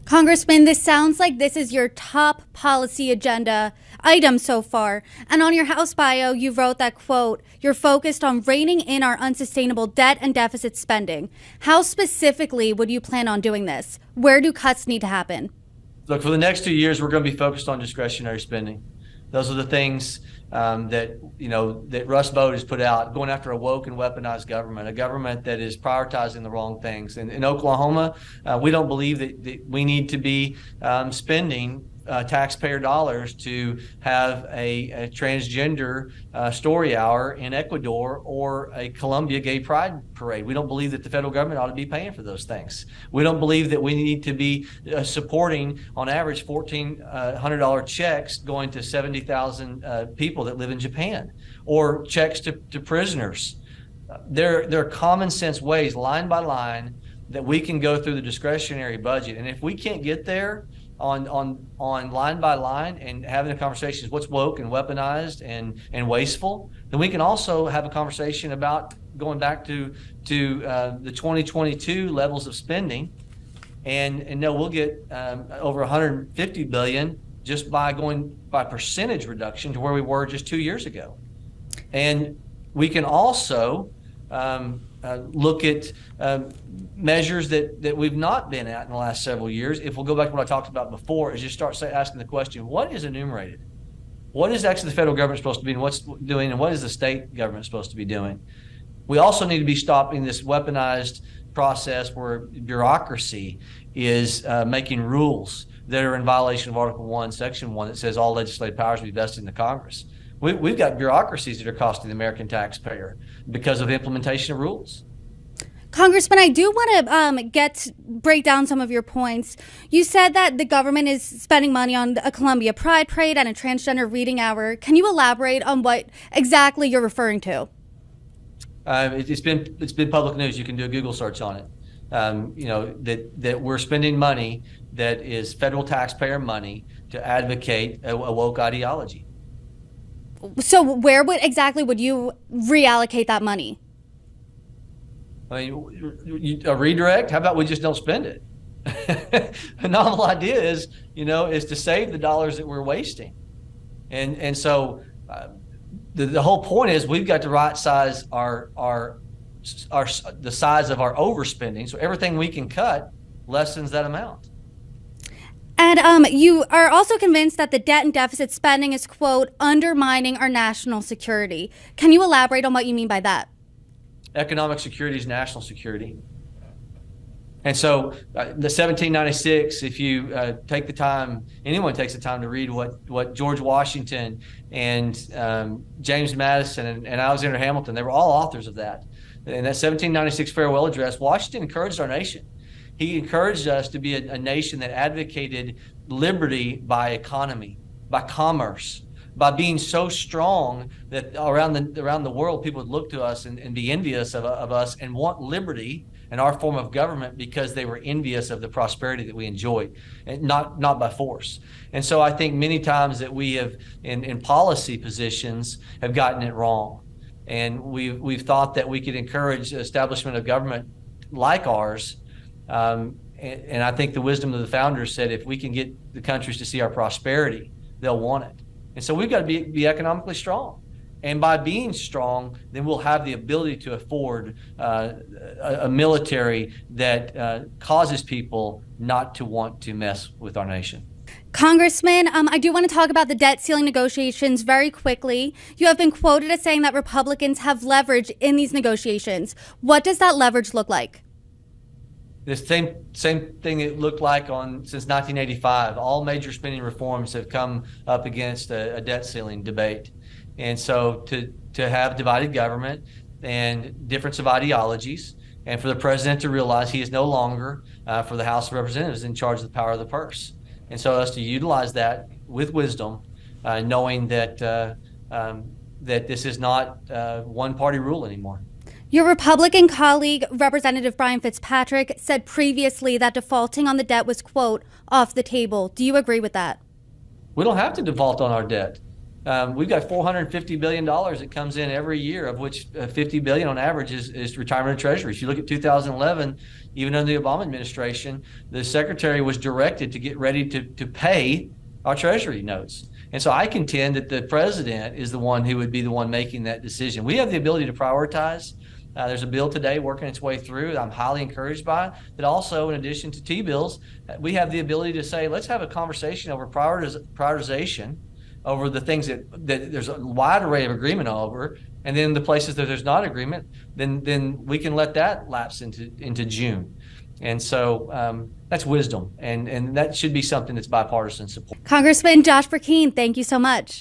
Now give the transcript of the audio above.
Congressman, this sounds like this is your top policy agenda item so far. And on your House bio, you wrote that, quote, you're focused on reining in our unsustainable debt and deficit spending. How specifically would you plan on doing this? Where do cuts need to happen? Look, for the next 2 years, we're going to be focused on discretionary spending. Those are the things that Russ Vought has put out, going after a woke and weaponized government, a government that is prioritizing the wrong things. And in Oklahoma, we don't believe that we need to be spending taxpayer dollars to have a transgender story hour in Ecuador or a Colombia gay pride parade. We don't believe that the federal government ought to be paying for those things. We don't believe that we need to be supporting, on average, $1,400 checks going to 70,000 people that live in Japan, or checks to prisoners. There are common sense ways, line by line, that we can go through the discretionary budget. And if we can't get there on line by line and having a conversation is what's woke and weaponized and wasteful, then we can also have a conversation about going back to the 2022 levels of spending, and no, we'll get over 150 billion just by going by percentage reduction to where we were just 2 years ago. And we can also look at measures that we've not been at in the last several years. If we'll go back to what I talked about before, is just start asking the question, what is enumerated? What is actually the federal government supposed to be, and what's doing, and what is the state government supposed to be doing? We also need to be stopping this weaponized process where bureaucracy is making rules that are in violation of Article 1, Section 1, that says all legislative powers be vested in the Congress. We've got bureaucracies that are costing the American taxpayer because of implementation of rules. Congressman, I do want to break down some of your points. You said that the government is spending money on a Columbia Pride Parade and a transgender reading hour. Can you elaborate on what exactly you're referring to? It's been public news. You can do a Google search on it. That we're spending money that is federal taxpayer money to advocate a woke ideology. So where would you reallocate that money? I mean, a redirect? How about we just don't spend it? The novel idea is to save the dollars that we're wasting. And so the whole point is we've got to right size the size of our overspending, so everything we can cut lessens that amount. And you are also convinced that the debt and deficit spending is, quote, undermining our national security. Can you elaborate on what you mean by that? Economic security is national security. And so the 1796, if you take the time, anyone takes the time to read what George Washington and James Madison and Alexander Hamilton, they were all authors of that. In that 1796 farewell address, Washington encouraged our nation. He encouraged us to be a nation that advocated liberty by economy, by commerce, by being so strong that around the world people would look to us and be envious of us and want liberty and our form of government because they were envious of the prosperity that we enjoyed, and not by force. And so I think many times that we have in policy positions have gotten it wrong, and we've thought that we could encourage establishment of government like ours. And I think the wisdom of the founders said if we can get the countries to see our prosperity, they'll want it. And so we've got to be economically strong. And by being strong, then we'll have the ability to afford a military that causes people not to want to mess with our nation. Congressman, I do want to talk about the debt ceiling negotiations very quickly. You have been quoted as saying that Republicans have leverage in these negotiations. What does that leverage look like? The same thing it looked like since 1985. All major spending reforms have come up against a debt ceiling debate. And so to have divided government and difference of ideologies, and for the president to realize he is no longer, for the House of Representatives, in charge of the power of the purse. And so us to utilize that with wisdom, knowing that this is not one-party rule anymore. Your Republican colleague, Representative Brian Fitzpatrick, said previously that defaulting on the debt was, quote, off the table. Do you agree with that? We don't have to default on our debt. we've got $450 billion that comes in every year, of which $50 billion on average is retirement of treasuries. You look at 2011, even under the Obama administration, the secretary was directed to get ready to pay our treasury notes. And so I contend that the president is the one who would be the one making that decision. We have the ability to prioritize. There's a bill today working its way through that I'm highly encouraged by. That also, in addition to T-bills, we have the ability to say, let's have a conversation over prioritization over the things that there's a wide array of agreement over, and then the places that there's not agreement, then we can let that lapse into June. And so that's wisdom, and that should be something that's bipartisan support. Congressman Josh Brecheen, thank you so much.